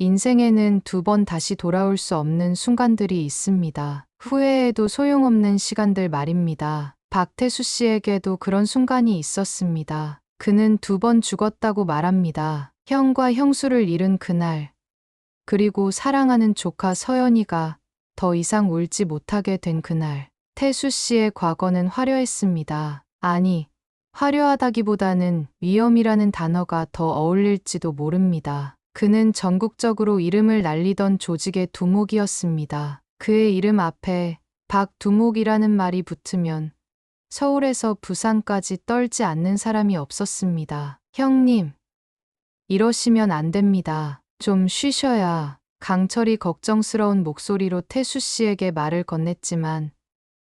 인생에는 두 번 다시 돌아올 수 없는 순간들이 있습니다. 후회해도 소용없는 시간들 말입니다. 박태수 씨에게도 그런 순간이 있었습니다. 그는 두 번 죽었다고 말합니다. 형과 형수를 잃은 그날, 그리고 사랑하는 조카 서연이가 더 이상 울지 못하게 된 그날. 태수 씨의 과거는 화려했습니다. 아니, 화려하다기보다는 위험이라는 단어가 더 어울릴지도 모릅니다. 그는 전국적으로 이름을 날리던 조직의 두목이었습니다. 그의 이름 앞에 박두목이라는 말이 붙으면 서울에서 부산까지 떨지 않는 사람이 없었습니다. 형님, 이러시면 안 됩니다. 좀 쉬셔야. 강철이 걱정스러운 목소리로 태수 씨에게 말을 건넸지만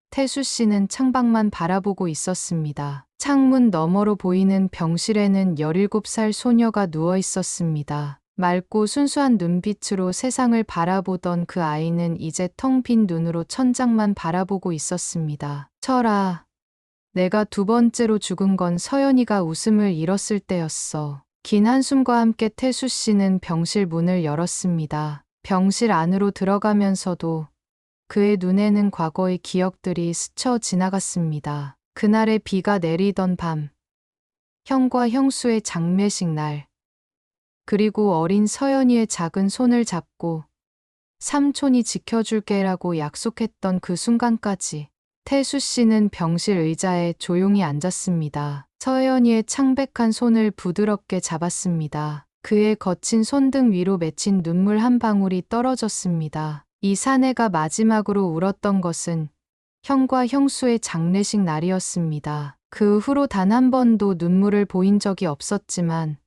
태수 씨는 창밖만 바라보고 있었습니다. 창문 너머로 보이는 병실에는 17살 소녀가 누워 있었습니다. 맑고 순수한 눈빛으로 세상을 바라보던 그 아이는 이제 텅 빈 눈으로 천장만 바라보고 있었습니다. 철아, 내가 두 번째로 죽은 건 서연이가 웃음을 잃었을 때였어. 긴 한숨과 함께 태수 씨는 병실 문을 열었습니다. 병실 안으로 들어가면서도 그의 눈에는 과거의 기억들이 스쳐 지나갔습니다. 그날의 비가 내리던 밤, 형과 형수의 장례식 날, 그리고 어린 서연이의 작은 손을 잡고 삼촌이 지켜줄게라고 약속했던 그 순간까지. 태수 씨는 병실 의자에 조용히 앉았습니다. 서연이의 창백한 손을 부드럽게 잡았습니다. 그의 거친 손등 위로 맺힌 눈물 한 방울이 떨어졌습니다. 이 사내가 마지막으로 울었던 것은 형과 형수의 장례식 날이었습니다. 그 후로 단 한 번도 눈물을 보인 적이 없었지만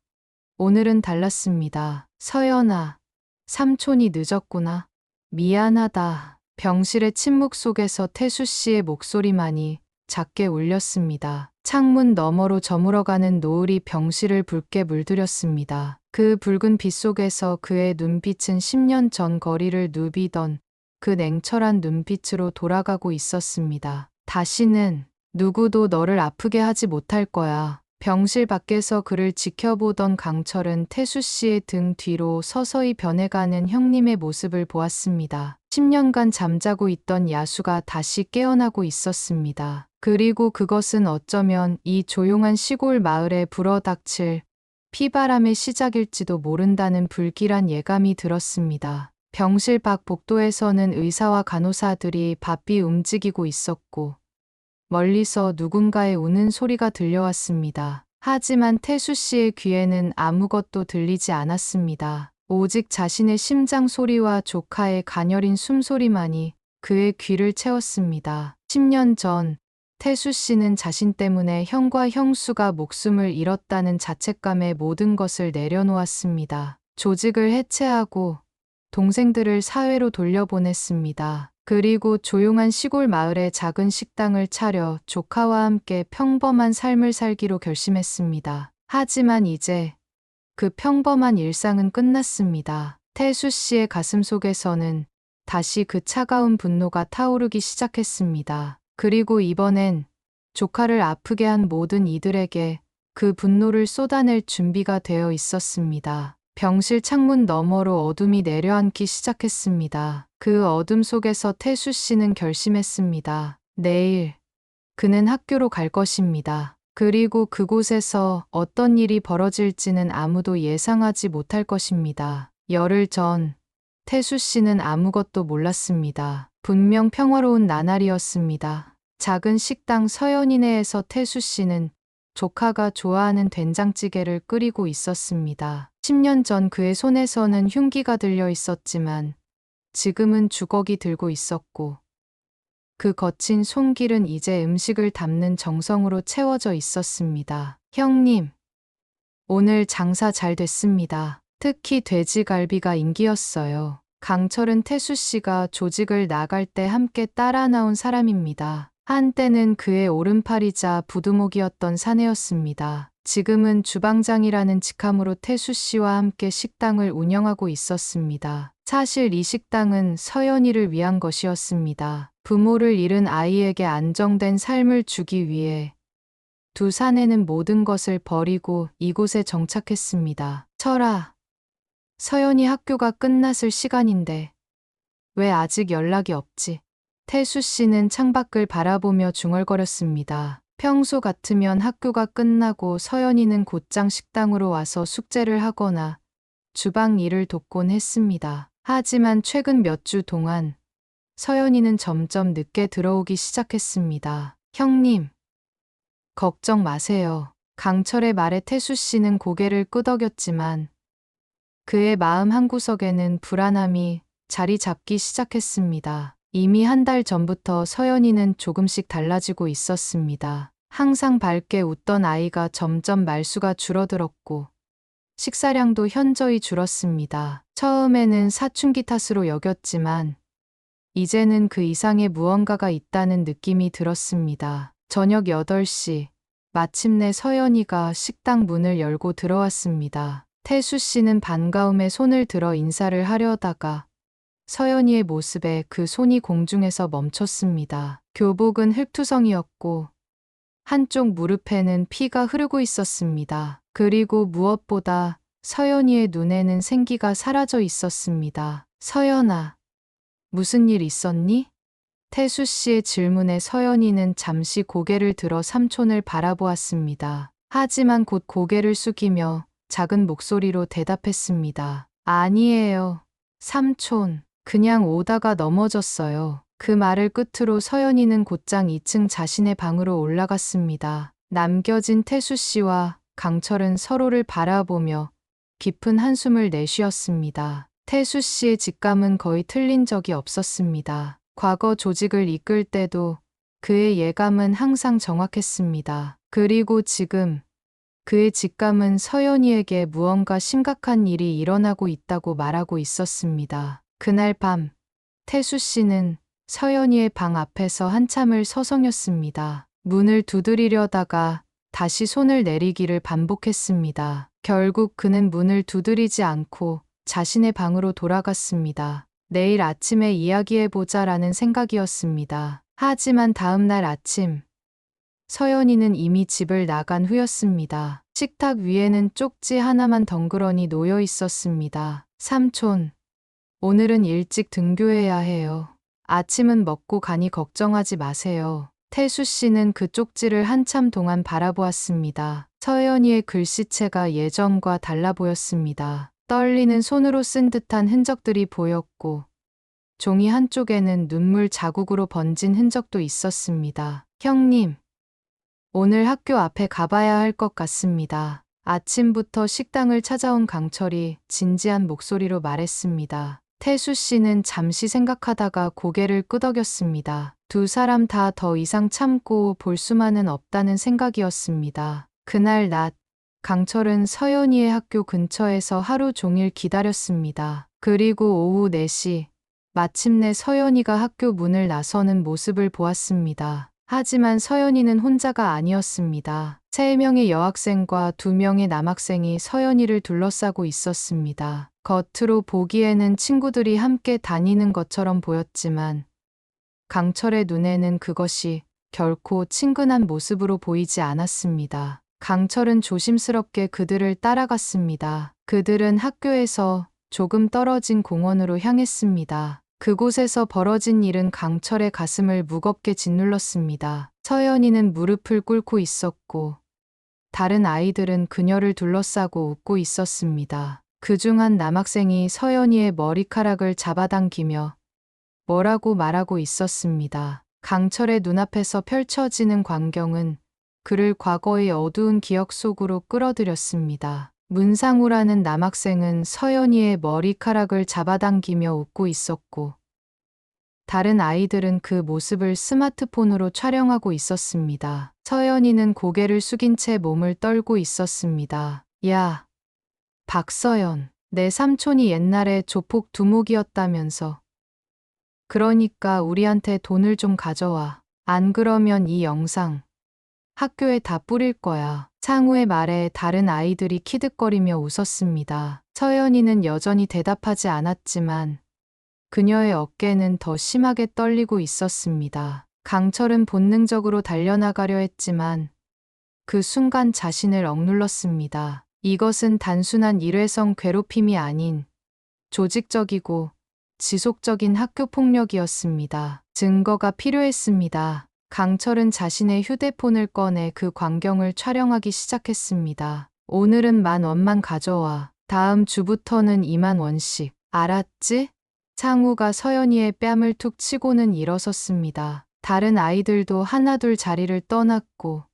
오늘은 달랐습니다. 서연아, 삼촌이 늦었구나. 미안하다. 병실의 침묵 속에서 태수 씨의 목소리만이 작게 울렸습니다. 창문 너머로 저물어가는 노을이 병실을 붉게 물들였습니다. 그 붉은 빛 속에서 그의 눈빛은 10년 전 거리를 누비던 그 냉철한 눈빛으로 돌아가고 있었습니다. 다시는 누구도 너를 아프게 하지 못할 거야. 병실 밖에서 그를 지켜보던 강철은 태수 씨의 등 뒤로 서서히 변해가는 형님의 모습을 보았습니다. 10년간 잠자고 있던 야수가 다시 깨어나고 있었습니다. 그리고 그것은 어쩌면 이 조용한 시골 마을에 불어닥칠 피바람의 시작일지도 모른다는 불길한 예감이 들었습니다. 병실 밖 복도에서는 의사와 간호사들이 바삐 움직이고 있었고 멀리서 누군가의 우는 소리가 들려왔습니다. 하지만 태수 씨의 귀에는 아무것도 들리지 않았습니다. 오직 자신의 심장 소리와 조카의 가녀린 숨소리만이 그의 귀를 채웠습니다. 10년 전 태수 씨는 자신 때문에 형과 형수가 목숨을 잃었다는 자책감에 모든 것을 내려놓았습니다. 조직을 해체하고 동생들을 사회로 돌려보냈습니다. 그리고 조용한 시골 마을에 작은 식당을 차려 조카와 함께 평범한 삶을 살기로 결심했습니다. 하지만 이제 그 평범한 일상은 끝났습니다. 태수 씨의 가슴 속에서는 다시 그 차가운 분노가 타오르기 시작했습니다. 그리고 이번엔 조카를 아프게 한 모든 이들에게 그 분노를 쏟아낼 준비가 되어 있었습니다. 병실 창문 너머로 어둠이 내려앉기 시작했습니다. 그 어둠 속에서 태수 씨는 결심했습니다. 내일 그는 학교로 갈 것입니다. 그리고 그곳에서 어떤 일이 벌어질지는 아무도 예상하지 못할 것입니다. 열흘 전 태수 씨는 아무것도 몰랐습니다. 분명 평화로운 나날이었습니다. 작은 식당 서연이네에서 태수 씨는 조카가 좋아하는 된장찌개를 끓이고 있었습니다. 10년 전 그의 손에서는 흉기가 들려 있었지만 지금은 주걱이 들고 있었고 그 거친 손길은 이제 음식을 담는 정성으로 채워져 있었습니다. 형님, 오늘 장사 잘 됐습니다. 특히 돼지갈비가 인기였어요. 강철은 태수 씨가 조직을 나갈 때 함께 따라 나온 사람입니다. 한때는 그의 오른팔이자 부두목이었던 사내였습니다. 지금은 주방장이라는 직함으로 태수 씨와 함께 식당을 운영하고 있었습니다. 사실 이 식당은 서연이를 위한 것이었습니다. 부모를 잃은 아이에게 안정된 삶을 주기 위해 두 사내는 모든 것을 버리고 이곳에 정착했습니다. 철아, 서연이 학교가 끝났을 시간인데 왜 아직 연락이 없지? 태수 씨는 창밖을 바라보며 중얼거렸습니다. 평소 같으면 학교가 끝나고 서연이는 곧장 식당으로 와서 숙제를 하거나 주방 일을 돕곤 했습니다. 하지만 최근 몇 주 동안 서연이는 점점 늦게 들어오기 시작했습니다. 형님, 걱정 마세요. 강철의 말에 태수 씨는 고개를 끄덕였지만 그의 마음 한구석에는 불안함이 자리 잡기 시작했습니다. 이미 한 달 전부터 서연이는 조금씩 달라지고 있었습니다. 항상 밝게 웃던 아이가 점점 말수가 줄어들었고 식사량도 현저히 줄었습니다. 처음에는 사춘기 탓으로 여겼지만 이제는 그 이상의 무언가가 있다는 느낌이 들었습니다. 저녁 8시, 마침내 서연이가 식당 문을 열고 들어왔습니다. 태수 씨는 반가움에 손을 들어 인사를 하려다가 서연이의 모습에 그 손이 공중에서 멈췄습니다. 교복은 흙투성이었고 한쪽 무릎에는 피가 흐르고 있었습니다. 그리고 무엇보다 서연이의 눈에는 생기가 사라져 있었습니다. 서연아, 무슨 일 있었니? 태수 씨의 질문에 서연이는 잠시 고개를 들어 삼촌을 바라보았습니다. 하지만 곧 고개를 숙이며 작은 목소리로 대답했습니다. 아니에요. 삼촌, 그냥 오다가 넘어졌어요. 그 말을 끝으로 서연이는 곧장 2층 자신의 방으로 올라갔습니다. 남겨진 태수 씨와 강철은 서로를 바라보며 깊은 한숨을 내쉬었습니다. 태수 씨의 직감은 거의 틀린 적이 없었습니다. 과거 조직을 이끌 때도 그의 예감은 항상 정확했습니다. 그리고 지금 그의 직감은 서연이에게 무언가 심각한 일이 일어나고 있다고 말하고 있었습니다. 그날 밤, 태수 씨는 서연이의 방 앞에서 한참을 서성였습니다. 문을 두드리려다가 다시 손을 내리기를 반복했습니다. 결국 그는 문을 두드리지 않고 자신의 방으로 돌아갔습니다. 내일 아침에 이야기해보자라는 생각이었습니다. 하지만 다음 날 아침, 서연이는 이미 집을 나간 후였습니다. 식탁 위에는 쪽지 하나만 덩그러니 놓여 있었습니다. 삼촌, 오늘은 일찍 등교해야 해요. 아침은 먹고 가니 걱정하지 마세요. 태수 씨는 그 쪽지를 한참 동안 바라보았습니다. 서연이의 글씨체가 예전과 달라 보였습니다. 떨리는 손으로 쓴 듯한 흔적들이 보였고 종이 한쪽에는 눈물 자국으로 번진 흔적도 있었습니다. 형님, 오늘 학교 앞에 가봐야 할 것 같습니다. 아침부터 식당을 찾아온 강철이 진지한 목소리로 말했습니다. 태수 씨는 잠시 생각하다가 고개를 끄덕였습니다. 두 사람 다 더 이상 참고 볼 수만은 없다는 생각이었습니다. 그날 낮, 강철은 서연이의 학교 근처에서 하루 종일 기다렸습니다. 그리고 오후 4시, 마침내 서연이가 학교 문을 나서는 모습을 보았습니다. 하지만 서연이는 혼자가 아니었습니다. 3명의 여학생과 2명의 남학생이 서연이를 둘러싸고 있었습니다. 겉으로 보기에는 친구들이 함께 다니는 것처럼 보였지만 강철의 눈에는 그것이 결코 친근한 모습으로 보이지 않았습니다. 강철은 조심스럽게 그들을 따라갔습니다. 그들은 학교에서 조금 떨어진 공원으로 향했습니다. 그곳에서 벌어진 일은 강철의 가슴을 무겁게 짓눌렀습니다. 서연이는 무릎을 꿇고 있었고 다른 아이들은 그녀를 둘러싸고 웃고 있었습니다. 그중 한 남학생이 서연이의 머리카락을 잡아당기며 뭐라고 말하고 있었습니다. 강철의 눈앞에서 펼쳐지는 광경은 그를 과거의 어두운 기억 속으로 끌어들였습니다. 문상우라는 남학생은 서연이의 머리카락을 잡아당기며 웃고 있었고 다른 아이들은 그 모습을 스마트폰으로 촬영하고 있었습니다. 서연이는 고개를 숙인 채 몸을 떨고 있었습니다. 야, 박서연, 내 삼촌이 옛날에 조폭 두목이었다면서. 그러니까 우리한테 돈을 좀 가져와. 안 그러면 이 영상 학교에 다 뿌릴 거야. 상우의 말에 다른 아이들이 키득거리며 웃었습니다. 서연이는 여전히 대답하지 않았지만 그녀의 어깨는 더 심하게 떨리고 있었습니다. 강철은 본능적으로 달려나가려 했지만 그 순간 자신을 억눌렀습니다. 이것은 단순한 일회성 괴롭힘이 아닌 조직적이고 지속적인 학교 폭력이었습니다. 증거가 필요했습니다. 강철은 자신의 휴대폰을 꺼내 그 광경을 촬영하기 시작했습니다. 오늘은 10,000원만 가져와. 다음 주부터는 20,000원씩. 알았지? 창우가 서연이의 뺨을 툭 치고는 일어섰습니다. 다른 아이들도 하나둘 자리를 떠났고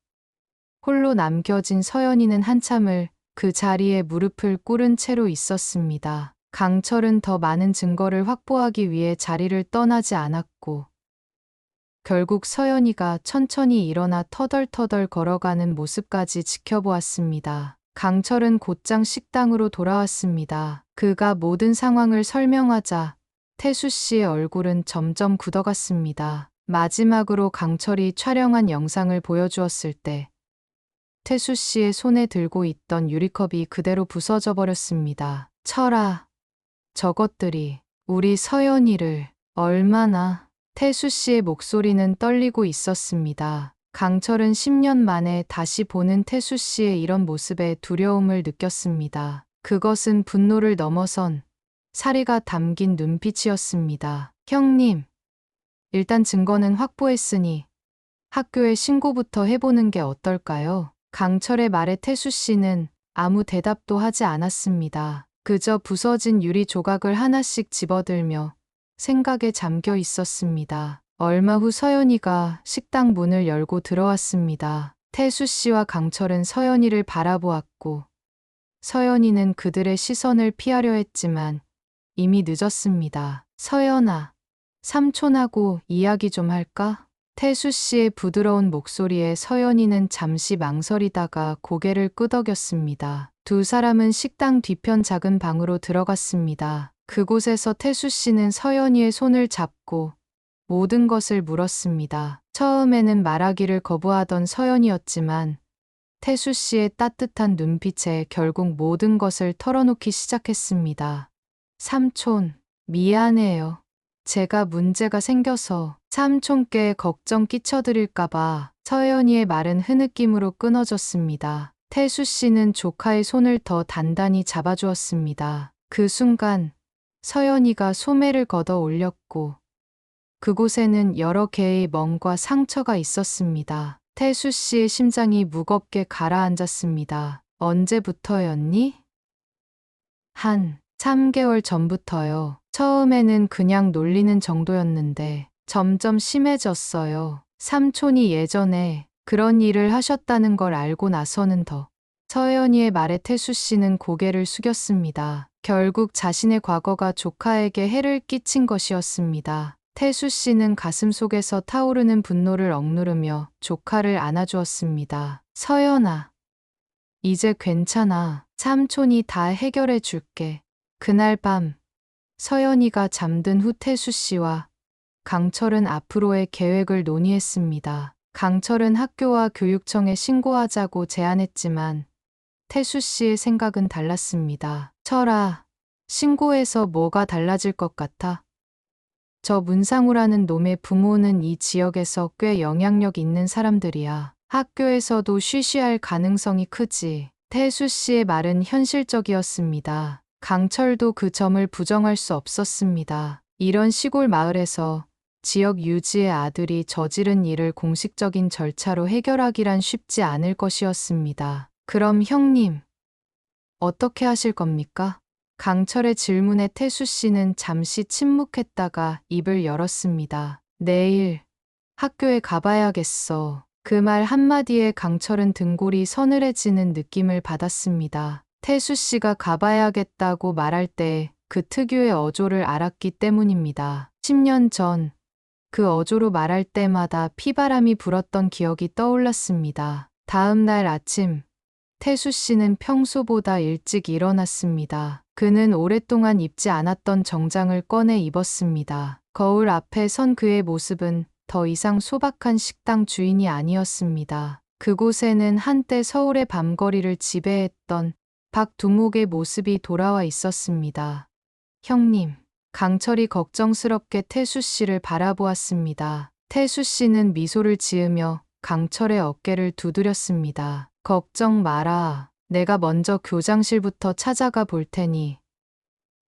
홀로 남겨진 서연이는 한참을 그 자리에 무릎을 꿇은 채로 있었습니다. 강철은 더 많은 증거를 확보하기 위해 자리를 떠나지 않았고 결국 서연이가 천천히 일어나 터덜터덜 걸어가는 모습까지 지켜보았습니다. 강철은 곧장 식당으로 돌아왔습니다. 그가 모든 상황을 설명하자 태수 씨의 얼굴은 점점 굳어갔습니다. 마지막으로 강철이 촬영한 영상을 보여주었을 때 태수 씨의 손에 들고 있던 유리컵이 그대로 부서져 버렸습니다. 철아, 저것들이 우리 서연이를 얼마나... 태수 씨의 목소리는 떨리고 있었습니다. 강철은 10년 만에 다시 보는 태수 씨의 이런 모습에 두려움을 느꼈습니다. 그것은 분노를 넘어선 사리가 담긴 눈빛이었습니다. 형님, 일단 증거는 확보했으니 학교에 신고부터 해보는 게 어떨까요? 강철의 말에 태수 씨는 아무 대답도 하지 않았습니다. 그저 부서진 유리 조각을 하나씩 집어들며 생각에 잠겨 있었습니다. 얼마 후 서연이가 식당 문을 열고 들어왔습니다. 태수 씨와 강철은 서연이를 바라보았고 서연이는 그들의 시선을 피하려 했지만 이미 늦었습니다. 서연아, 삼촌하고 이야기 좀 할까? 태수 씨의 부드러운 목소리에 서연이는 잠시 망설이다가 고개를 끄덕였습니다. 두 사람은 식당 뒤편 작은 방으로 들어갔습니다. 그곳에서 태수 씨는 서연이의 손을 잡고 모든 것을 물었습니다. 처음에는 말하기를 거부하던 서연이었지만 태수 씨의 따뜻한 눈빛에 결국 모든 것을 털어놓기 시작했습니다. 삼촌, 미안해요. 제가 문제가 생겨서 삼촌께 걱정 끼쳐드릴까봐. 서연이의 말은 흐느낌으로 끊어졌습니다. 태수 씨는 조카의 손을 더 단단히 잡아주었습니다. 그 순간 서연이가 소매를 걷어 올렸고 그곳에는 여러 개의 멍과 상처가 있었습니다. 태수 씨의 심장이 무겁게 가라앉았습니다. 언제부터였니? 한 3개월 전부터요. 처음에는 그냥 놀리는 정도였는데 점점 심해졌어요. 삼촌이 예전에 그런 일을 하셨다는 걸 알고 나서는 더. 서연이의 말에 태수 씨는 고개를 숙였습니다. 결국 자신의 과거가 조카에게 해를 끼친 것이었습니다. 태수 씨는 가슴속에서 타오르는 분노를 억누르며 조카를 안아주었습니다. 서연아, 이제 괜찮아. 삼촌이 다 해결해 줄게. 그날 밤 서연이가 잠든 후 태수 씨와 강철은 앞으로의 계획을 논의했습니다. 강철은 학교와 교육청에 신고하자고 제안했지만 태수 씨의 생각은 달랐습니다. 철아, 신고해서 뭐가 달라질 것 같아? 저 문상우라는 놈의 부모는 이 지역에서 꽤 영향력 있는 사람들이야. 학교에서도 쉬쉬할 가능성이 크지. 태수 씨의 말은 현실적이었습니다. 강철도 그 점을 부정할 수 없었습니다. 이런 시골 마을에서 지역 유지의 아들이 저지른 일을 공식적인 절차로 해결하기란 쉽지 않을 것이었습니다. 그럼 형님, 어떻게 하실 겁니까? 강철의 질문에 태수 씨는 잠시 침묵했다가 입을 열었습니다. 내일 학교에 가봐야겠어. 그 말 한마디에 강철은 등골이 서늘해지는 느낌을 받았습니다. 태수 씨가 가봐야겠다고 말할 때 그 특유의 어조를 알았기 때문입니다. 10년 전 그 어조로 말할 때마다 피바람이 불었던 기억이 떠올랐습니다. 다음 날 아침 태수 씨는 평소보다 일찍 일어났습니다. 그는 오랫동안 입지 않았던 정장을 꺼내 입었습니다. 거울 앞에 선 그의 모습은 더 이상 소박한 식당 주인이 아니었습니다. 그곳에는 한때 서울의 밤거리를 지배했던 박두목의 모습이 돌아와 있었습니다. 형님, 강철이 걱정스럽게 태수 씨를 바라보았습니다. 태수 씨는 미소를 지으며 강철의 어깨를 두드렸습니다. 걱정 마라. 내가 먼저 교장실부터 찾아가 볼 테니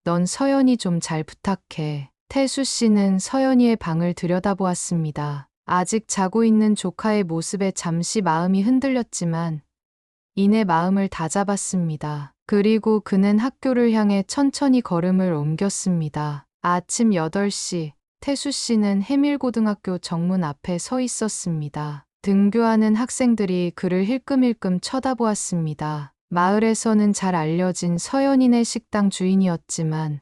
넌 서연이 좀 잘 부탁해. 태수 씨는 서연이의 방을 들여다보았습니다. 아직 자고 있는 조카의 모습에 잠시 마음이 흔들렸지만 이내 마음을 다잡았습니다. 그리고 그는 학교를 향해 천천히 걸음을 옮겼습니다. 아침 8시, 태수 씨는 해밀고등학교 정문 앞에 서 있었습니다. 등교하는 학생들이 그를 힐끔힐끔 쳐다보았습니다. 마을에서는 잘 알려진 서연이네 식당 주인이었지만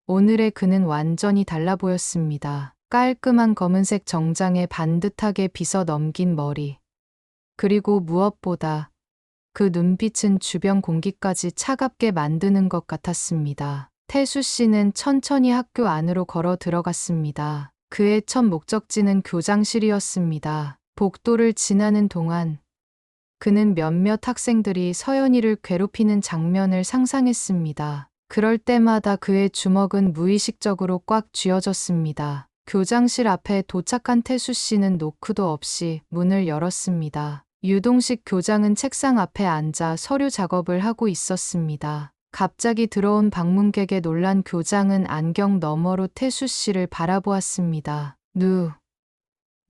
오늘의 그는 완전히 달라 보였습니다. 깔끔한 검은색 정장에 반듯하게 빗어 넘긴 머리. 그리고 무엇보다 그 눈빛은 주변 공기까지 차갑게 만드는 것 같았습니다. 태수 씨는 천천히 학교 안으로 걸어 들어갔습니다. 그의 첫 목적지는 교장실이었습니다. 복도를 지나는 동안 그는 몇몇 학생들이 서연이를 괴롭히는 장면을 상상했습니다. 그럴 때마다 그의 주먹은 무의식적으로 꽉 쥐어졌습니다. 교장실 앞에 도착한 태수 씨는 노크도 없이 문을 열었습니다. 유동식 교장은 책상 앞에 앉아 서류 작업을 하고 있었습니다. 갑자기 들어온 방문객에 놀란 교장은 안경 너머로 태수 씨를 바라보았습니다.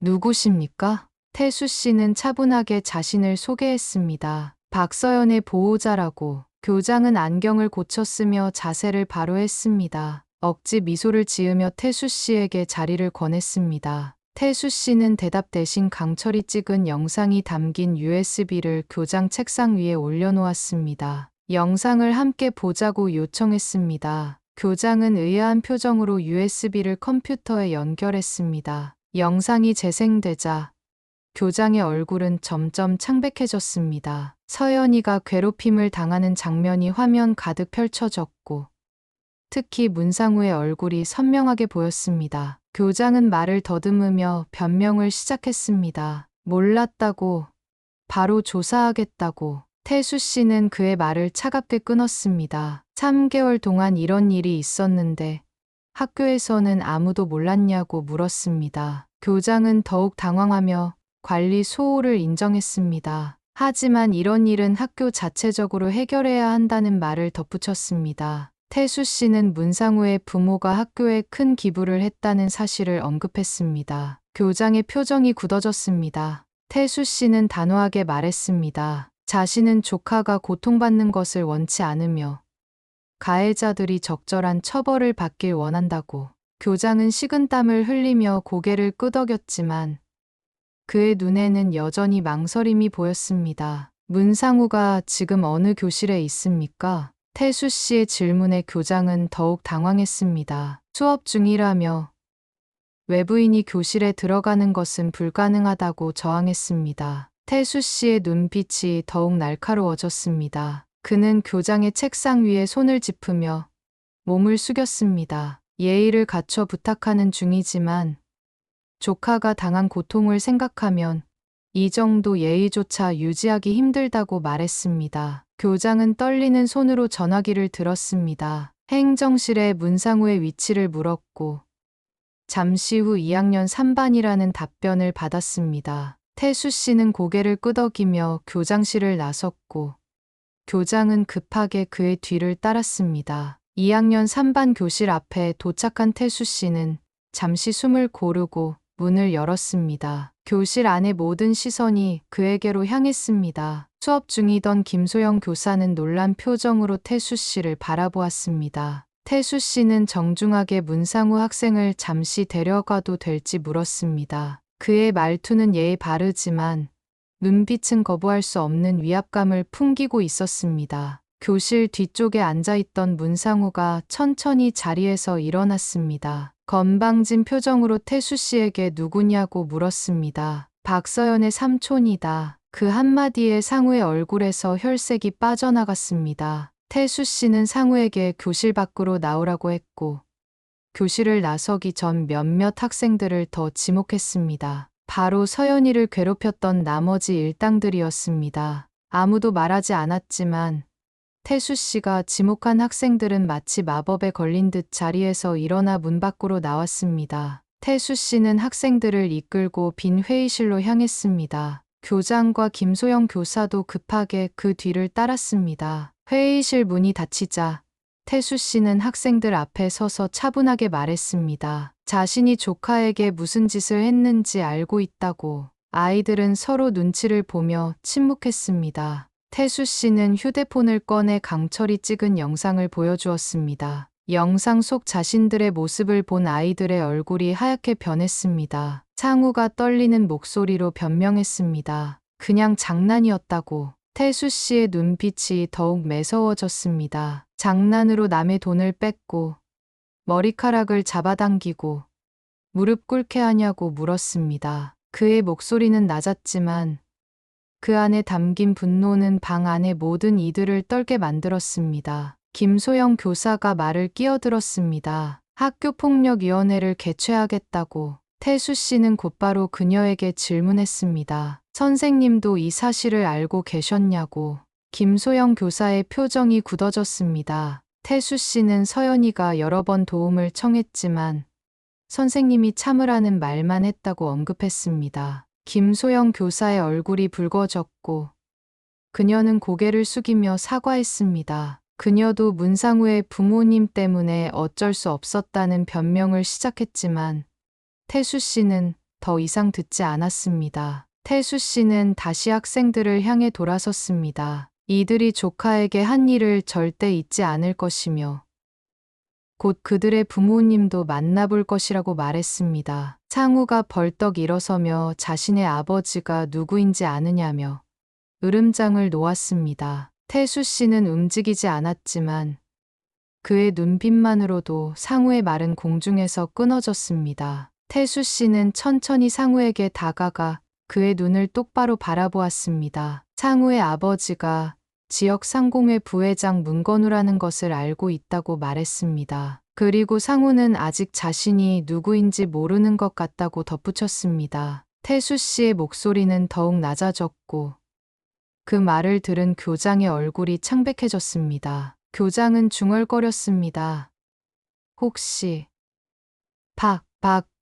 누구십니까? 태수 씨는 차분하게 자신을 소개했습니다. 박서연의 보호자라고. 교장은 안경을 고쳤으며 자세를 바로 했습니다. 억지 미소를 지으며 태수 씨에게 자리를 권했습니다. 태수 씨는 대답 대신 강철이 찍은 영상이 담긴 USB를 교장 책상 위에 올려놓았습니다. 영상을 함께 보자고 요청했습니다. 교장은 의아한 표정으로 USB를 컴퓨터에 연결했습니다. 영상이 재생되자 교장의 얼굴은 점점 창백해졌습니다. 서연이가 괴롭힘을 당하는 장면이 화면 가득 펼쳐졌고 특히 문상우의 얼굴이 선명하게 보였습니다. 교장은 말을 더듬으며 변명을 시작했습니다. 몰랐다고, 바로 조사하겠다고. 태수 씨는 그의 말을 차갑게 끊었습니다. 3개월 동안 이런 일이 있었는데 학교에서는 아무도 몰랐냐고 물었습니다. 교장은 더욱 당황하며 관리 소홀을 인정했습니다. 하지만 이런 일은 학교 자체적으로 해결해야 한다는 말을 덧붙였습니다. 태수 씨는 문상우의 부모가 학교에 큰 기부를 했다는 사실을 언급했습니다. 교장의 표정이 굳어졌습니다. 태수 씨는 단호하게 말했습니다. 자신은 조카가 고통받는 것을 원치 않으며 가해자들이 적절한 처벌을 받길 원한다고. 교장은 식은땀을 흘리며 고개를 끄덕였지만 그의 눈에는 여전히 망설임이 보였습니다. 문상우가 지금 어느 교실에 있습니까? 태수 씨의 질문에 교장은 더욱 당황했습니다. 수업 중이라며 외부인이 교실에 들어가는 것은 불가능하다고 저항했습니다. 태수 씨의 눈빛이 더욱 날카로워졌습니다. 그는 교장의 책상 위에 손을 짚으며 몸을 숙였습니다. 예의를 갖춰 부탁하는 중이지만 조카가 당한 고통을 생각하면 이 정도 예의조차 유지하기 힘들다고 말했습니다. 교장은 떨리는 손으로 전화기를 들었습니다. 행정실에 문상우의 위치를 물었고 잠시 후 2학년 3반이라는 답변을 받았습니다. 태수 씨는 고개를 끄덕이며 교장실을 나섰고 교장은 급하게 그의 뒤를 따랐습니다. 2학년 3반 교실 앞에 도착한 태수 씨는 잠시 숨을 고르고 문을 열었습니다. 교실 안의 모든 시선이 그에게로 향했습니다. 수업 중이던 김소영 교사는 놀란 표정으로 태수 씨를 바라보았습니다. 태수 씨는 정중하게 문상우 학생을 잠시 데려가도 될지 물었습니다. 그의 말투는 예의 바르지만 눈빛은 거부할 수 없는 위압감을 풍기고 있었습니다. 교실 뒤쪽에 앉아있던 문상우가 천천히 자리에서 일어났습니다. 건방진 표정으로 태수 씨에게 누구냐고 물었습니다. 박서연의 삼촌이다. 그 한마디에 상우의 얼굴에서 혈색이 빠져나갔습니다. 태수 씨는 상우에게 교실 밖으로 나오라고 했고 교실을 나서기 전 몇몇 학생들을 더 지목했습니다. 바로 서연이를 괴롭혔던 나머지 일당들이었습니다. 아무도 말하지 않았지만 태수 씨가 지목한 학생들은 마치 마법에 걸린 듯 자리에서 일어나 문 밖으로 나왔습니다. 태수 씨는 학생들을 이끌고 빈 회의실로 향했습니다. 교장과 김소영 교사도 급하게 그 뒤를 따랐습니다. 회의실 문이 닫히자 태수 씨는 학생들 앞에 서서 차분하게 말했습니다. 자신이 조카에게 무슨 짓을 했는지 알고 있다고. 아이들은 서로 눈치를 보며 침묵했습니다. 태수 씨는 휴대폰을 꺼내 강철이 찍은 영상을 보여주었습니다. 영상 속 자신들의 모습을 본 아이들의 얼굴이 하얗게 변했습니다. 창우가 떨리는 목소리로 변명했습니다. 그냥 장난이었다고. 태수 씨의 눈빛이 더욱 매서워졌습니다. 장난으로 남의 돈을 뺏고 머리카락을 잡아당기고 무릎 꿇게 하냐고 물었습니다. 그의 목소리는 낮았지만 그 안에 담긴 분노는 방 안의 모든 이들을 떨게 만들었습니다. 김소영 교사가 말을 끼어들었습니다. 학교폭력위원회를 개최하겠다고. 태수 씨는 곧바로 그녀에게 질문했습니다. 선생님도 이 사실을 알고 계셨냐고. 김소영 교사의 표정이 굳어졌습니다. 태수 씨는 서연이가 여러 번 도움을 청했지만 선생님이 참으라는 말만 했다고 언급했습니다. 김소영 교사의 얼굴이 붉어졌고 그녀는 고개를 숙이며 사과했습니다. 그녀도 문상우의 부모님 때문에 어쩔 수 없었다는 변명을 시작했지만 태수 씨는 더 이상 듣지 않았습니다. 태수 씨는 다시 학생들을 향해 돌아섰습니다. 이들이 조카에게 한 일을 절대 잊지 않을 것이며 곧 그들의 부모님도 만나볼 것이라고 말했습니다. 창우가 벌떡 일어서며 자신의 아버지가 누구인지 아느냐며 으름장을 놓았습니다. 태수 씨는 움직이지 않았지만 그의 눈빛만으로도 상우의 말은 공중에서 끊어졌습니다. 태수 씨는 천천히 상우에게 다가가 그의 눈을 똑바로 바라보았습니다. 상우의 아버지가 지역 상공회 부회장 문건우라는 것을 알고 있다고 말했습니다. 그리고 상우는 아직 자신이 누구인지 모르는 것 같다고 덧붙였습니다. 태수 씨의 목소리는 더욱 낮아졌고 그 말을 들은 교장의 얼굴이 창백해졌습니다. 교장은 중얼거렸습니다. 혹시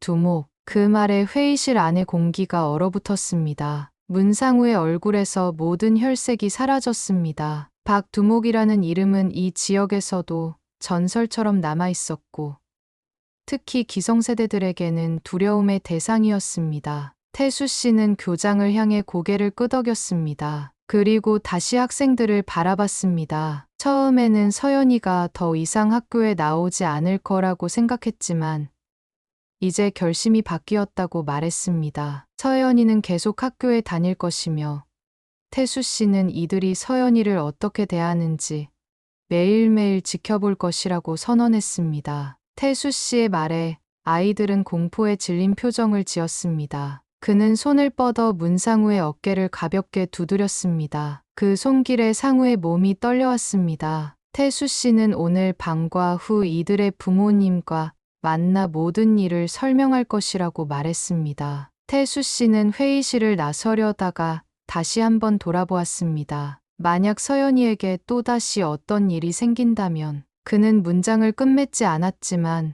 두목. 그 말에 회의실 안의 공기가 얼어붙었습니다. 문상우의 얼굴에서 모든 혈색이 사라졌습니다. 박두목이라는 이름은 이 지역에서도 전설처럼 남아있었고 특히 기성세대들에게는 두려움의 대상이었습니다. 태수 씨는 교장을 향해 고개를 끄덕였습니다. 그리고 다시 학생들을 바라봤습니다. 처음에는 서연이가 더 이상 학교에 나오지 않을 거라고 생각했지만 이제 결심이 바뀌었다고 말했습니다. 서연이는 계속 학교에 다닐 것이며 태수 씨는 이들이 서연이를 어떻게 대하는지 매일매일 지켜볼 것이라고 선언했습니다. 태수 씨의 말에 아이들은 공포에 질린 표정을 지었습니다. 그는 손을 뻗어 문상우의 어깨를 가볍게 두드렸습니다. 그 손길에 상우의 몸이 떨려왔습니다. 태수 씨는 오늘 밤과 후 이들의 부모님과 만나 모든 일을 설명할 것이라고 말했습니다. 태수 씨는 회의실을 나서려다가 다시 한번 돌아보았습니다. 만약 서연이에게 또다시 어떤 일이 생긴다면 그는 문장을 끝맺지 않았지만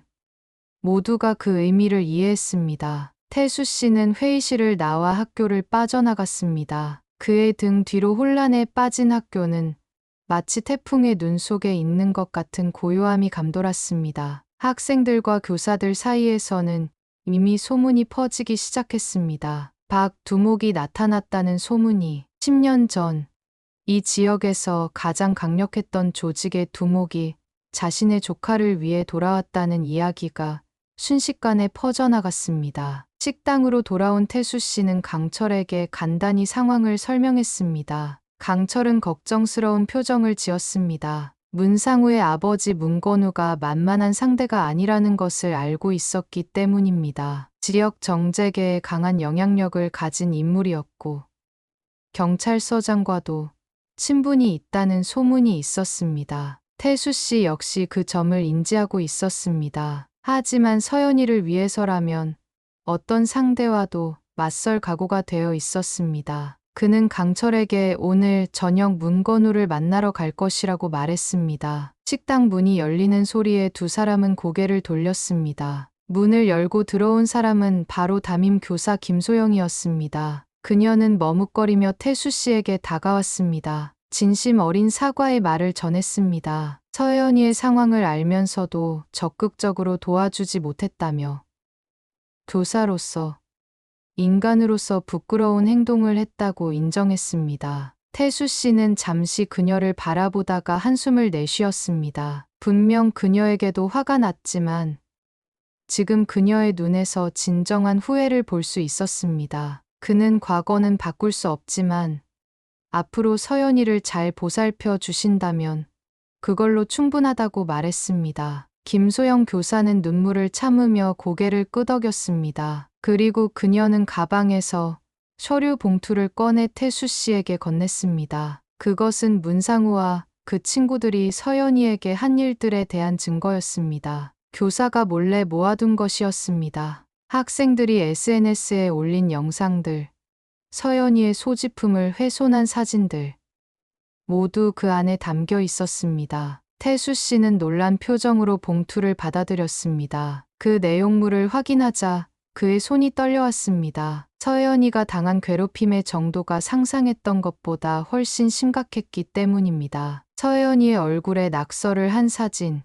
모두가 그 의미를 이해했습니다. 태수 씨는 회의실을 나와 학교를 빠져나갔습니다. 그의 등 뒤로 혼란에 빠진 학교는 마치 태풍의 눈 속에 있는 것 같은 고요함이 감돌았습니다. 학생들과 교사들 사이에서는 이미 소문이 퍼지기 시작했습니다. 박두목이 나타났다는 소문이 10년 전 이 지역에서 가장 강력했던 조직의 두목이 자신의 조카를 위해 돌아왔다는 이야기가 순식간에 퍼져나갔습니다. 식당으로 돌아온 태수 씨는 강철에게 간단히 상황을 설명했습니다. 강철은 걱정스러운 표정을 지었습니다. 문상우의 아버지 문건우가 만만한 상대가 아니라는 것을 알고 있었기 때문입니다. 지역 정재계에 강한 영향력을 가진 인물이었고 경찰서장과도 친분이 있다는 소문이 있었습니다. 태수 씨 역시 그 점을 인지하고 있었습니다. 하지만 서연이를 위해서라면 어떤 상대와도 맞설 각오가 되어 있었습니다. 그는 강철에게 오늘 저녁 문건우를 만나러 갈 것이라고 말했습니다. 식당 문이 열리는 소리에 두 사람은 고개를 돌렸습니다. 문을 열고 들어온 사람은 바로 담임 교사 김소영이었습니다. 그녀는 머뭇거리며 태수 씨에게 다가왔습니다. 진심 어린 사과의 말을 전했습니다. 서연이의 상황을 알면서도 적극적으로 도와주지 못했다며 교사로서, 인간으로서 부끄러운 행동을 했다고 인정했습니다. 태수 씨는 잠시 그녀를 바라보다가 한숨을 내쉬었습니다. 분명 그녀에게도 화가 났지만 지금 그녀의 눈에서 진정한 후회를 볼 수 있었습니다. 그는 과거는 바꿀 수 없지만 앞으로 서연이를 잘 보살펴 주신다면 그걸로 충분하다고 말했습니다. 김소영 교사는 눈물을 참으며 고개를 끄덕였습니다. 그리고 그녀는 가방에서 서류 봉투를 꺼내 태수 씨에게 건넸습니다. 그것은 문상우와 그 친구들이 서연이에게 한 일들에 대한 증거였습니다. 교사가 몰래 모아둔 것이었습니다. 학생들이 SNS에 올린 영상들, 서연이의 소지품을 훼손한 사진들, 모두 그 안에 담겨 있었습니다. 태수 씨는 놀란 표정으로 봉투를 받아들였습니다. 그 내용물을 확인하자 그의 손이 떨려왔습니다. 서연이가 당한 괴롭힘의 정도가 상상했던 것보다 훨씬 심각했기 때문입니다. 서연이의 얼굴에 낙서를 한 사진,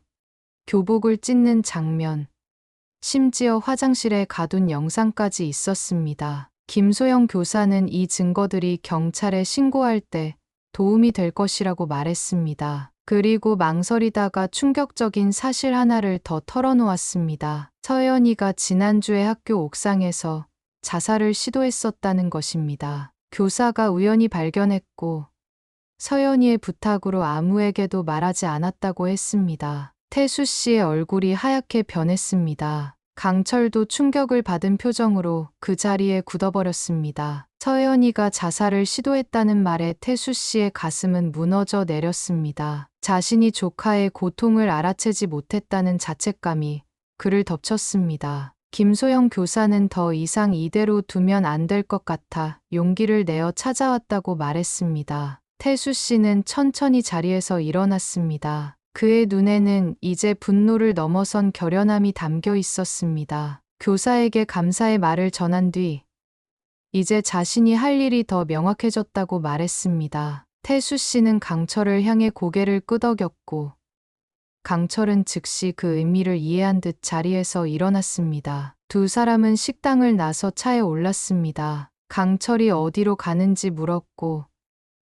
교복을 찢는 장면, 심지어 화장실에 가둔 영상까지 있었습니다. 김소영 교사는 이 증거들이 경찰에 신고할 때 도움이 될 것이라고 말했습니다. 그리고 망설이다가 충격적인 사실 하나를 더 털어놓았습니다. 서연이가 지난주에 학교 옥상에서 자살을 시도했었다는 것입니다. 교사가 우연히 발견했고 서연이의 부탁으로 아무에게도 말하지 않았다고 했습니다. 태수 씨의 얼굴이 하얗게 변했습니다. 강철도 충격을 받은 표정으로 그 자리에 굳어버렸습니다. 서연이가 자살을 시도했다는 말에 태수 씨의 가슴은 무너져 내렸습니다. 자신이 조카의 고통을 알아채지 못했다는 자책감이 그를 덮쳤습니다. 김소영 교사는 더 이상 이대로 두면 안 될 것 같아 용기를 내어 찾아왔다고 말했습니다. 태수 씨는 천천히 자리에서 일어났습니다. 그의 눈에는 이제 분노를 넘어선 결연함이 담겨 있었습니다. 교사에게 감사의 말을 전한 뒤 이제 자신이 할 일이 더 명확해졌다고 말했습니다. 태수 씨는 강철을 향해 고개를 끄덕였고 강철은 즉시 그 의미를 이해한 듯 자리에서 일어났습니다. 두 사람은 식당을 나서 차에 올랐습니다. 강철이 어디로 가는지 물었고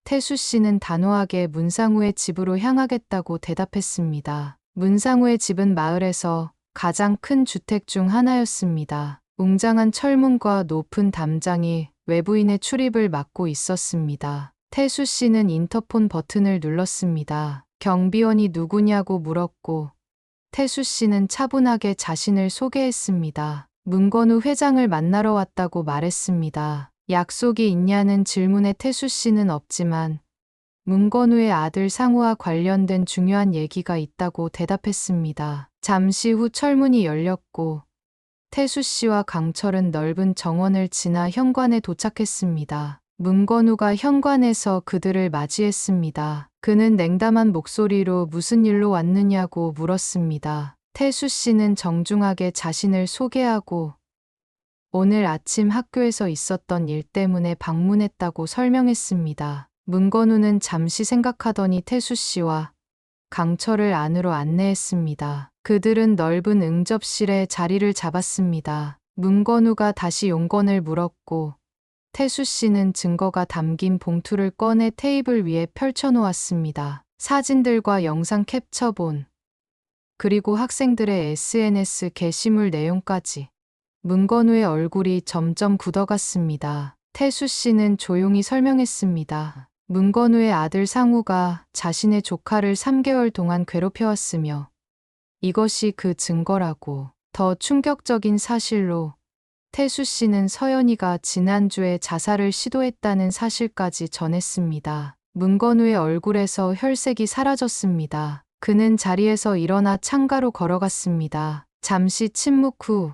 태수 씨는 단호하게 문상우의 집으로 향하겠다고 대답했습니다. 문상우의 집은 마을에서 가장 큰 주택 중 하나였습니다. 웅장한 철문과 높은 담장이 외부인의 출입을 막고 있었습니다. 태수 씨는 인터폰 버튼을 눌렀습니다. 경비원이 누구냐고 물었고 태수 씨는 차분하게 자신을 소개했습니다. 문건우 회장을 만나러 왔다고 말했습니다. 약속이 있냐는 질문에 태수 씨는 없지만 문건우의 아들 상우와 관련된 중요한 얘기가 있다고 대답했습니다. 잠시 후 철문이 열렸고 태수 씨와 강철은 넓은 정원을 지나 현관에 도착했습니다. 문건우가 현관에서 그들을 맞이했습니다. 그는 냉담한 목소리로 무슨 일로 왔느냐고 물었습니다. 태수 씨는 정중하게 자신을 소개하고 오늘 아침 학교에서 있었던 일 때문에 방문했다고 설명했습니다. 문건우는 잠시 생각하더니 태수 씨와 강철을 안으로 안내했습니다. 그들은 넓은 응접실에 자리를 잡았습니다. 문건우가 다시 용건을 물었고 태수 씨는 증거가 담긴 봉투를 꺼내 테이블 위에 펼쳐놓았습니다. 사진들과 영상 캡처본, 그리고 학생들의 SNS 게시물 내용까지. 문건우의 얼굴이 점점 굳어갔습니다. 태수 씨는 조용히 설명했습니다. 문건우의 아들 상우가 자신의 조카를 3개월 동안 괴롭혀왔으며 이것이 그 증거라고. 더 충격적인 사실로 태수 씨는 서연이가 지난주에 자살을 시도했다는 사실까지 전했습니다. 문건우의 얼굴에서 혈색이 사라졌습니다. 그는 자리에서 일어나 창가로 걸어갔습니다. 잠시 침묵 후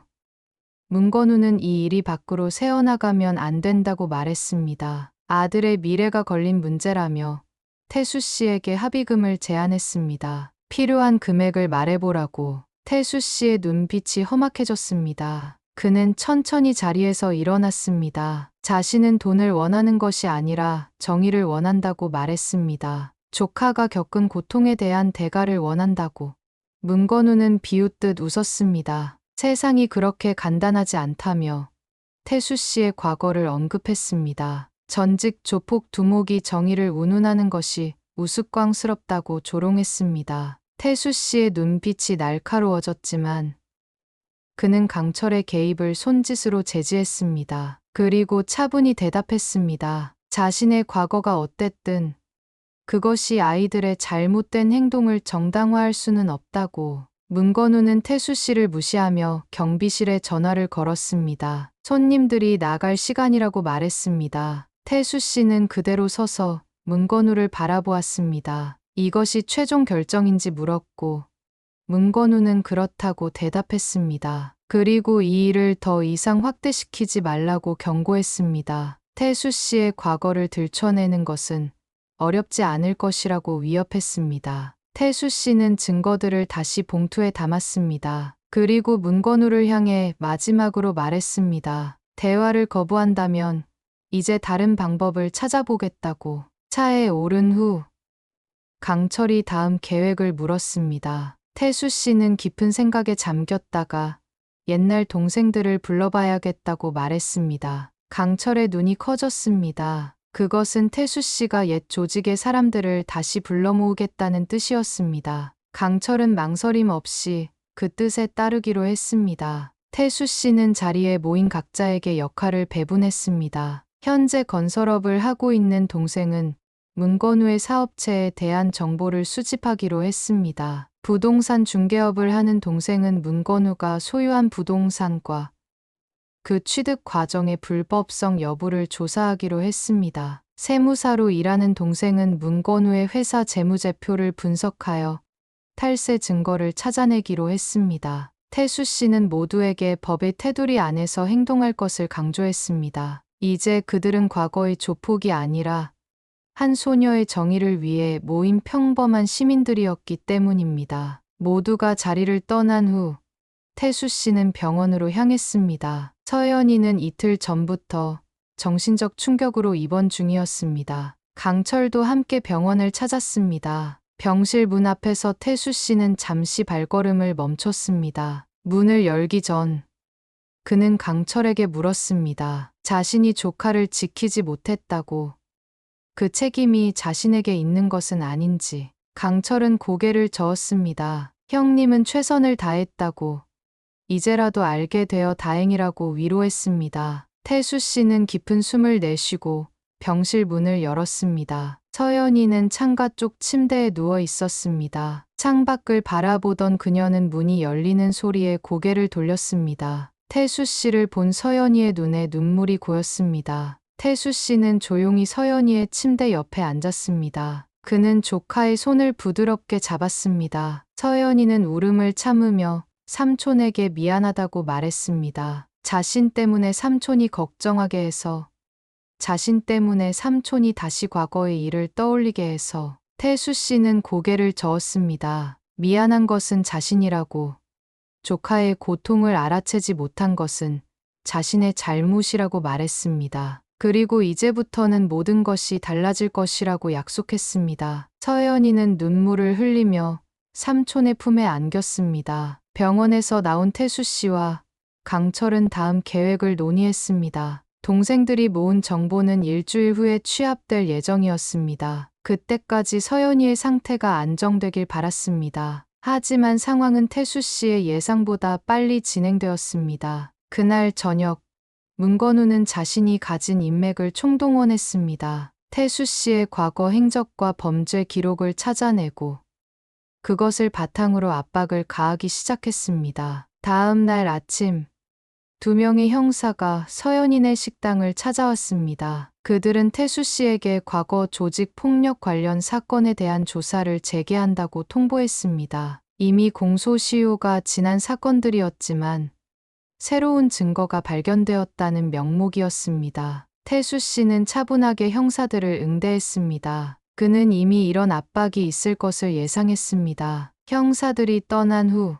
문건우는 이 일이 밖으로 새어나가면 안 된다고 말했습니다. 아들의 미래가 걸린 문제라며 태수 씨에게 합의금을 제안했습니다. 필요한 금액을 말해보라고. 태수 씨의 눈빛이 험악해졌습니다. 그는 천천히 자리에서 일어났습니다. 자신은 돈을 원하는 것이 아니라 정의를 원한다고 말했습니다. 조카가 겪은 고통에 대한 대가를 원한다고. 문건우는 비웃듯 웃었습니다. 세상이 그렇게 간단하지 않다며 태수 씨의 과거를 언급했습니다. 전직 조폭 두목이 정의를 운운하는 것이 우스꽝스럽다고 조롱했습니다. 태수 씨의 눈빛이 날카로워졌지만 그는 강철의 개입을 손짓으로 제지했습니다. 그리고 차분히 대답했습니다. 자신의 과거가 어땠든 그것이 아이들의 잘못된 행동을 정당화할 수는 없다고. 문건우는 태수 씨를 무시하며 경비실에 전화를 걸었습니다. 손님들이 나갈 시간이라고 말했습니다. 태수 씨는 그대로 서서 문건우를 바라보았습니다. 이것이 최종 결정인지 물었고 문건우는 그렇다고 대답했습니다. 그리고 이 일을 더 이상 확대시키지 말라고 경고했습니다. 태수 씨의 과거를 들춰내는 것은 어렵지 않을 것이라고 위협했습니다. 태수 씨는 증거들을 다시 봉투에 담았습니다. 그리고 문건우를 향해 마지막으로 말했습니다. 대화를 거부한다면 이제 다른 방법을 찾아보겠다고. 차에 오른 후 강철이 다음 계획을 물었습니다. 태수 씨는 깊은 생각에 잠겼다가 옛날 동생들을 불러봐야겠다고 말했습니다. 강철의 눈이 커졌습니다. 그것은 태수 씨가 옛 조직의 사람들을 다시 불러 모으겠다는 뜻이었습니다. 강철은 망설임 없이 그 뜻에 따르기로 했습니다. 태수 씨는 자리에 모인 각자에게 역할을 배분했습니다. 현재 건설업을 하고 있는 동생은 문건우의 사업체에 대한 정보를 수집하기로 했습니다. 부동산 중개업을 하는 동생은 문건우가 소유한 부동산과 그 취득 과정의 불법성 여부를 조사하기로 했습니다. 세무사로 일하는 동생은 문건우의 회사 재무제표를 분석하여 탈세 증거를 찾아내기로 했습니다. 태수 씨는 모두에게 법의 테두리 안에서 행동할 것을 강조했습니다. 이제 그들은 과거의 조폭이 아니라 한 소녀의 정의를 위해 모인 평범한 시민들이었기 때문입니다. 모두가 자리를 떠난 후 태수 씨는 병원으로 향했습니다. 서연이는 이틀 전부터 정신적 충격으로 입원 중이었습니다. 강철도 함께 병원을 찾았습니다. 병실 문 앞에서 태수 씨는 잠시 발걸음을 멈췄습니다. 문을 열기 전 그는 강철에게 물었습니다. 자신이 조카를 지키지 못했다고 그 책임이 자신에게 있는 것은 아닌지. 강철은 고개를 저었습니다. 형님은 최선을 다했다고. 이제라도 알게 되어 다행이라고 위로했습니다. 태수 씨는 깊은 숨을 내쉬고 병실 문을 열었습니다. 서연이는 창가 쪽 침대에 누워 있었습니다. 창밖을 바라보던 그녀는 문이 열리는 소리에 고개를 돌렸습니다. 태수 씨를 본 서연이의 눈에 눈물이 고였습니다. 태수 씨는 조용히 서연이의 침대 옆에 앉았습니다. 그는 조카의 손을 부드럽게 잡았습니다. 서연이는 울음을 참으며 삼촌에게 미안하다고 말했습니다. 자신 때문에 삼촌이 걱정하게 해서, 자신 때문에 삼촌이 다시 과거의 일을 떠올리게 해서. 태수 씨는 고개를 저었습니다. 미안한 것은 자신이라고. 조카의 고통을 알아채지 못한 것은 자신의 잘못이라고 말했습니다. 그리고 이제부터는 모든 것이 달라질 것이라고 약속했습니다. 서연이는 눈물을 흘리며 삼촌의 품에 안겼습니다. 병원에서 나온 태수 씨와 강철은 다음 계획을 논의했습니다. 동생들이 모은 정보는 일주일 후에 취합될 예정이었습니다. 그때까지 서연이의 상태가 안정되길 바랐습니다. 하지만 상황은 태수 씨의 예상보다 빨리 진행되었습니다. 그날 저녁, 문건우는 자신이 가진 인맥을 총동원했습니다. 태수 씨의 과거 행적과 범죄 기록을 찾아내고 그것을 바탕으로 압박을 가하기 시작했습니다. 다음 날 아침, 두 명의 형사가 서연인의 식당을 찾아왔습니다. 그들은 태수 씨에게 과거 조직 폭력 관련 사건에 대한 조사를 재개한다고 통보했습니다. 이미 공소시효가 지난 사건들이었지만 새로운 증거가 발견되었다는 명목이었습니다. 태수 씨는 차분하게 형사들을 응대했습니다. 그는 이미 이런 압박이 있을 것을 예상했습니다. 형사들이 떠난 후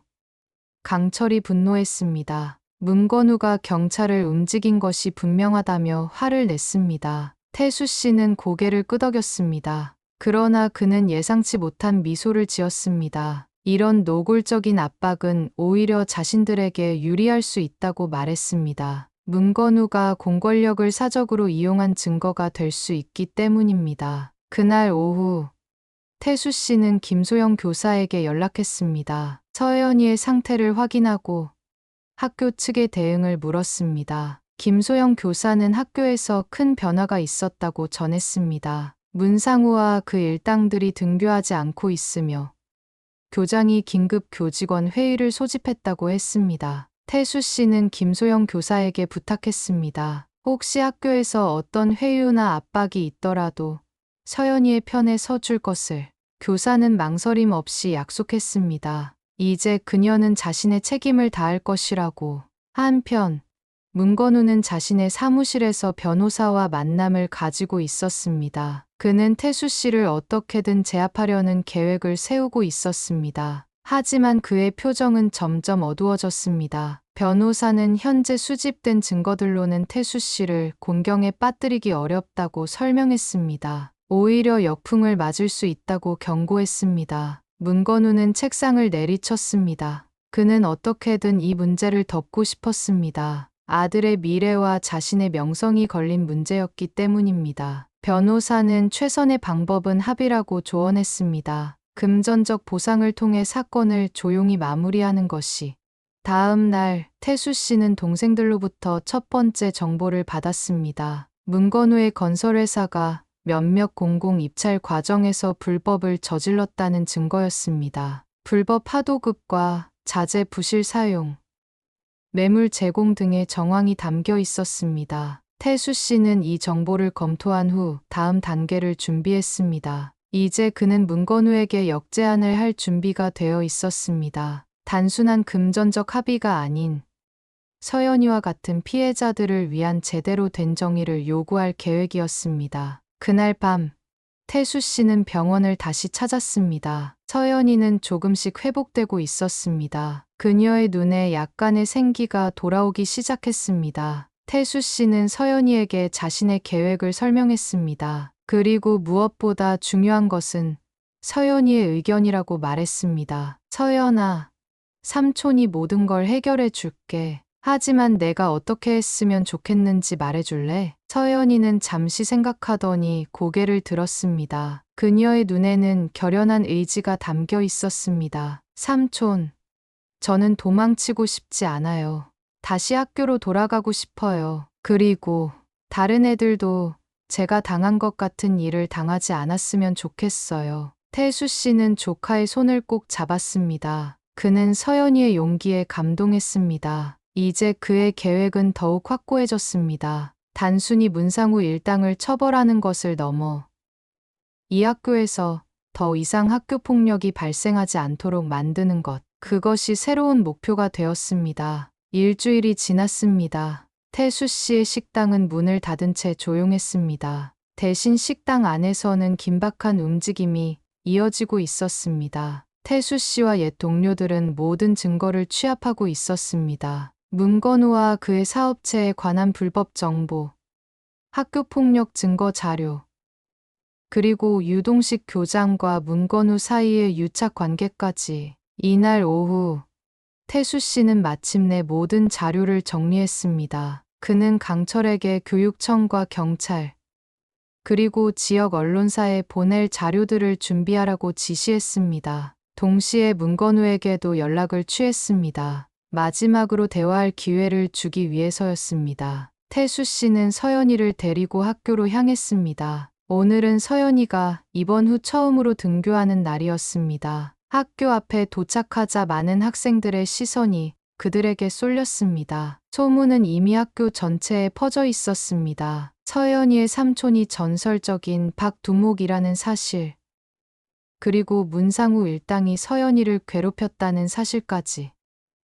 강철이 분노했습니다. 문건우가 경찰을 움직인 것이 분명하다며 화를 냈습니다. 태수 씨는 고개를 끄덕였습니다. 그러나 그는 예상치 못한 미소를 지었습니다. 이런 노골적인 압박은 오히려 자신들에게 유리할 수 있다고 말했습니다. 문건우가 공권력을 사적으로 이용한 증거가 될 수 있기 때문입니다. 그날 오후 태수 씨는 김소영 교사에게 연락했습니다. 서연이의 상태를 확인하고 학교 측의 대응을 물었습니다. 김소영 교사는 학교에서 큰 변화가 있었다고 전했습니다. 문상우와 그 일당들이 등교하지 않고 있으며 교장이 긴급 교직원 회의를 소집했다고 했습니다. 태수 씨는 김소영 교사에게 부탁했습니다. 혹시 학교에서 어떤 회유나 압박이 있더라도 서연이의 편에 서줄 것을. 교사는 망설임 없이 약속했습니다. 이제 그녀는 자신의 책임을 다할 것이라고. 한편 문건우는 자신의 사무실에서 변호사와 만남을 가지고 있었습니다. 그는 태수 씨를 어떻게든 제압하려는 계획을 세우고 있었습니다. 하지만 그의 표정은 점점 어두워졌습니다. 변호사는 현재 수집된 증거들로는 태수 씨를 곤경에 빠뜨리기 어렵다고 설명했습니다. 오히려 역풍을 맞을 수 있다고 경고했습니다. 문건우는 책상을 내리쳤습니다. 그는 어떻게든 이 문제를 덮고 싶었습니다. 아들의 미래와 자신의 명성이 걸린 문제였기 때문입니다. 변호사는 최선의 방법은 합의라고 조언했습니다. 금전적 보상을 통해 사건을 조용히 마무리하는 것이. 다음 날 태수 씨는 동생들로부터 첫 번째 정보를 받았습니다. 문건우의 건설회사가 몇몇 공공 입찰 과정에서 불법을 저질렀다는 증거였습니다. 불법 하도급과 자재 부실 사용, 매물 제공 등의 정황이 담겨 있었습니다. 태수 씨는 이 정보를 검토한 후 다음 단계를 준비했습니다. 이제 그는 문건우에게 역제안을 할 준비가 되어 있었습니다. 단순한 금전적 합의가 아닌 서연이와 같은 피해자들을 위한 제대로 된 정의를 요구할 계획이었습니다. 그날 밤 태수 씨는 병원을 다시 찾았습니다. 서연이는 조금씩 회복되고 있었습니다. 그녀의 눈에 약간의 생기가 돌아오기 시작했습니다. 태수 씨는 서연이에게 자신의 계획을 설명했습니다. 그리고 무엇보다 중요한 것은 서연이의 의견이라고 말했습니다. 서연아, 삼촌이 모든 걸 해결해 줄게. 하지만 내가 어떻게 했으면 좋겠는지 말해줄래? 서연이는 잠시 생각하더니 고개를 들었습니다. 그녀의 눈에는 결연한 의지가 담겨 있었습니다. 삼촌, 저는 도망치고 싶지 않아요. 다시 학교로 돌아가고 싶어요. 그리고 다른 애들도 제가 당한 것 같은 일을 당하지 않았으면 좋겠어요. 태수 씨는 조카의 손을 꼭 잡았습니다. 그는 서연이의 용기에 감동했습니다. 이제 그의 계획은 더욱 확고해졌습니다. 단순히 문상우 일당을 처벌하는 것을 넘어 이 학교에서 더 이상 학교 폭력이 발생하지 않도록 만드는 것. 그것이 새로운 목표가 되었습니다. 일주일이 지났습니다. 태수 씨의 식당은 문을 닫은 채 조용했습니다. 대신 식당 안에서는 긴박한 움직임이 이어지고 있었습니다. 태수 씨와 옛 동료들은 모든 증거를 취합하고 있었습니다. 문건우와 그의 사업체에 관한 불법 정보, 학교폭력 증거 자료, 그리고 유동식 교장과 문건우 사이의 유착 관계까지. 이날 오후 태수 씨는 마침내 모든 자료를 정리했습니다. 그는 강철에게 교육청과 경찰, 그리고 지역 언론사에 보낼 자료들을 준비하라고 지시했습니다. 동시에 문건우에게도 연락을 취했습니다. 마지막으로 대화할 기회를 주기 위해서였습니다. 태수 씨는 서연이를 데리고 학교로 향했습니다. 오늘은 서연이가 입원 후 처음으로 등교하는 날이었습니다. 학교 앞에 도착하자 많은 학생들의 시선이 그들에게 쏠렸습니다. 소문은 이미 학교 전체에 퍼져 있었습니다. 서연이의 삼촌이 전설적인 박두목이라는 사실, 그리고 문상우 일당이 서연이를 괴롭혔다는 사실까지.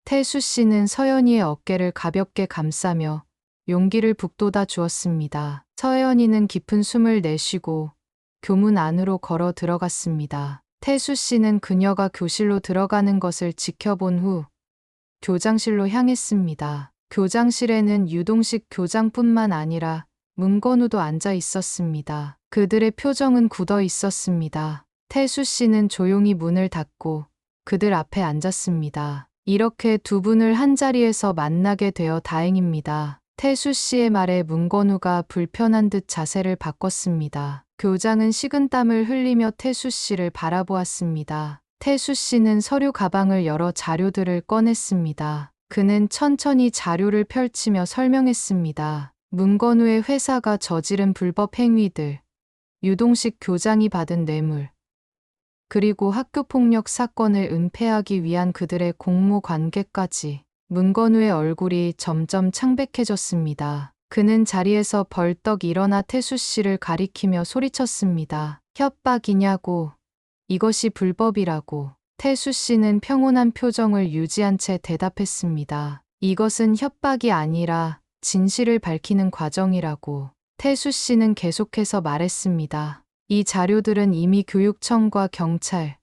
태수 씨는 서연이의 어깨를 가볍게 감싸며 용기를 북돋아 주었습니다. 서연이는 깊은 숨을 내쉬고 교문 안으로 걸어 들어갔습니다. 태수 씨는 그녀가 교실로 들어가는 것을 지켜본 후 교장실로 향했습니다. 교장실에는 유동식 교장뿐만 아니라 문건우도 앉아 있었습니다. 그들의 표정은 굳어 있었습니다. 태수 씨는 조용히 문을 닫고 그들 앞에 앉았습니다. 이렇게 두 분을 한자리에서 만나게 되어 다행입니다. 태수 씨의 말에 문건우가 불편한 듯 자세를 바꿨습니다. 교장은 식은땀을 흘리며 태수 씨를 바라보았습니다. 태수 씨는 서류 가방을 열어 자료들을 꺼냈습니다. 그는 천천히 자료를 펼치며 설명했습니다. 문건우의 회사가 저지른 불법 행위들, 유동식 교장이 받은 뇌물, 그리고 학교폭력 사건을 은폐하기 위한 그들의 공모 관계까지. 문건우의 얼굴이 점점 창백해졌습니다. 그는 자리에서 벌떡 일어나 태수 씨를 가리키며 소리쳤습니다. 협박이냐고. 이것이 불법이라고. 태수 씨는 평온한 표정을 유지한 채 대답했습니다. 이것은 협박이 아니라 진실을 밝히는 과정이라고. 태수 씨는 계속해서 말했습니다. 이 자료들은 이미 교육청과 경찰,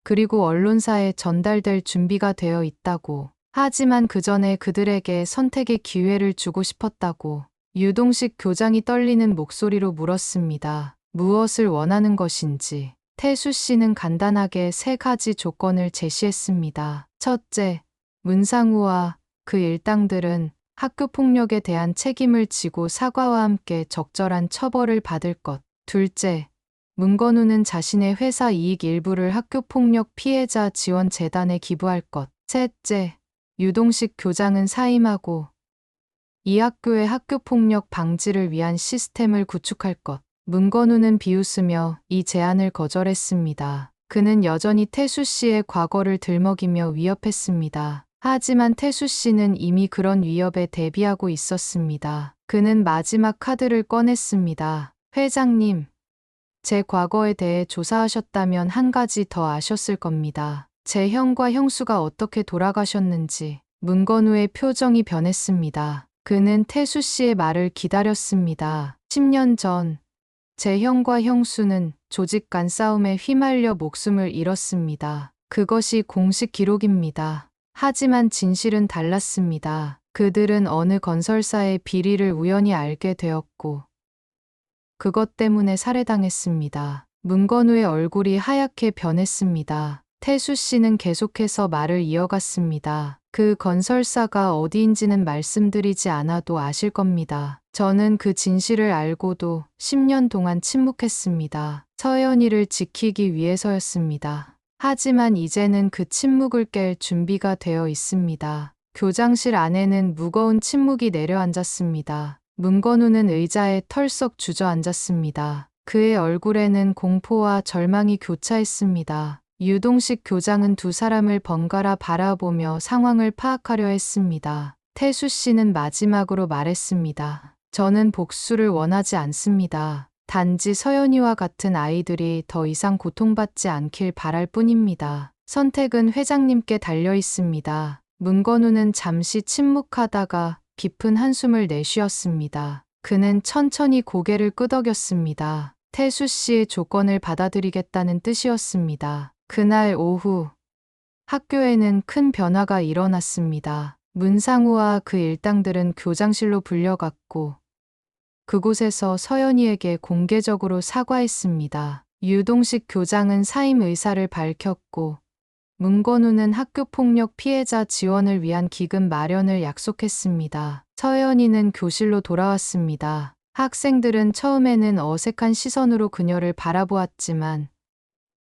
그리고 언론사에 전달될 준비가 되어 있다고. 하지만 그 전에 그들에게 선택의 기회를 주고 싶었다고. 유동식 교장이 떨리는 목소리로 물었습니다. 무엇을 원하는 것인지. 태수 씨는 간단하게 3가지 조건을 제시했습니다. 첫째, 문상우와 그 일당들은 학교폭력에 대한 책임을 지고 사과와 함께 적절한 처벌을 받을 것. 둘째, 문건우는 자신의 회사 이익 일부를 학교폭력 피해자 지원 재단에 기부할 것. 셋째, 유동식 교장은 사임하고 이 학교의 학교폭력 방지를 위한 시스템을 구축할 것. 문건우는 비웃으며 이 제안을 거절했습니다. 그는 여전히 태수 씨의 과거를 들먹이며 위협했습니다. 하지만 태수 씨는 이미 그런 위협에 대비하고 있었습니다. 그는 마지막 카드를 꺼냈습니다. 회장님, 제 과거에 대해 조사하셨다면 한 가지 더 아셨을 겁니다. 제 형과 형수가 어떻게 돌아가셨는지. 문건우의 표정이 변했습니다. 그는 태수 씨의 말을 기다렸습니다. 10년 전, 제 형과 형수는 조직 간 싸움에 휘말려 목숨을 잃었습니다. 그것이 공식 기록입니다. 하지만 진실은 달랐습니다. 그들은 어느 건설사의 비리를 우연히 알게 되었고, 그것 때문에 살해당했습니다. 문건우의 얼굴이 하얗게 변했습니다. 태수 씨는 계속해서 말을 이어갔습니다. 그 건설사가 어디인지는 말씀드리지 않아도 아실 겁니다. 저는 그 진실을 알고도 10년 동안 침묵했습니다. 서연이를 지키기 위해서였습니다. 하지만 이제는 그 침묵을 깰 준비가 되어 있습니다. 교장실 안에는 무거운 침묵이 내려앉았습니다. 문건우는 의자에 털썩 주저앉았습니다. 그의 얼굴에는 공포와 절망이 교차했습니다. 유동식 교장은 두 사람을 번갈아 바라보며 상황을 파악하려 했습니다. 태수 씨는 마지막으로 말했습니다. 저는 복수를 원하지 않습니다. 단지 서연이와 같은 아이들이 더 이상 고통받지 않길 바랄 뿐입니다. 선택은 회장님께 달려 있습니다. 문건우는 잠시 침묵하다가 깊은 한숨을 내쉬었습니다. 그는 천천히 고개를 끄덕였습니다. 태수 씨의 조건을 받아들이겠다는 뜻이었습니다. 그날 오후, 학교에는 큰 변화가 일어났습니다. 문상우와 그 일당들은 교장실로 불려갔고, 그곳에서 서연이에게 공개적으로 사과했습니다. 유동식 교장은 사임 의사를 밝혔고, 문건우는 학교폭력 피해자 지원을 위한 기금 마련을 약속했습니다. 서연이는 교실로 돌아왔습니다. 학생들은 처음에는 어색한 시선으로 그녀를 바라보았지만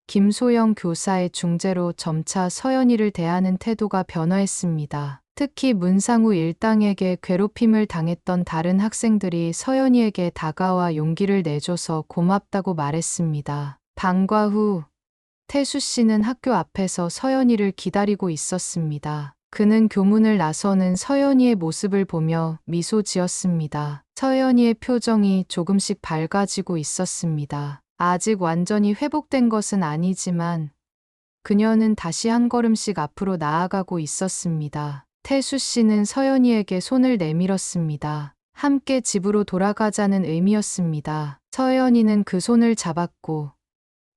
김소영 교사의 중재로 점차 서연이를 대하는 태도가 변화했습니다. 특히 문상우 일당에게 괴롭힘을 당했던 다른 학생들이 서연이에게 다가와 용기를 내줘서 고맙다고 말했습니다. 방과 후 태수 씨는 학교 앞에서 서연이를 기다리고 있었습니다. 그는 교문을 나서는 서연이의 모습을 보며 미소 지었습니다. 서연이의 표정이 조금씩 밝아지고 있었습니다. 아직 완전히 회복된 것은 아니지만 그녀는 다시 한 걸음씩 앞으로 나아가고 있었습니다. 태수 씨는 서연이에게 손을 내밀었습니다. 함께 집으로 돌아가자는 의미였습니다. 서연이는 그 손을 잡았고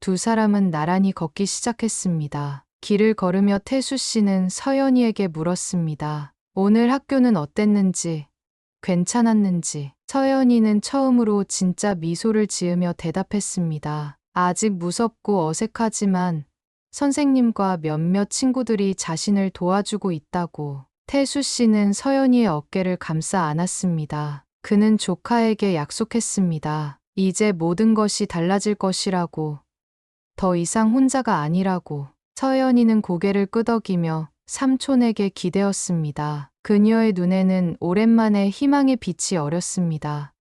두 사람은 나란히 걷기 시작했습니다. 길을 걸으며 태수 씨는 서연이에게 물었습니다. 오늘 학교는 어땠는지, 괜찮았는지. 서연이는 처음으로 진짜 미소를 지으며 대답했습니다. 아직 무섭고 어색하지만 선생님과 몇몇 친구들이 자신을 도와주고 있다고. 태수 씨는 서연이의 어깨를 감싸 안았습니다. 그는 조카에게 약속했습니다. 이제 모든 것이 달라질 것이라고. 더 이상 혼자가 아니라고. 서연이는 고개를 끄덕이며 삼촌에게 기대었습니다. 그녀의 눈에는 오랜만에 희망의 빛이 어렸습니다.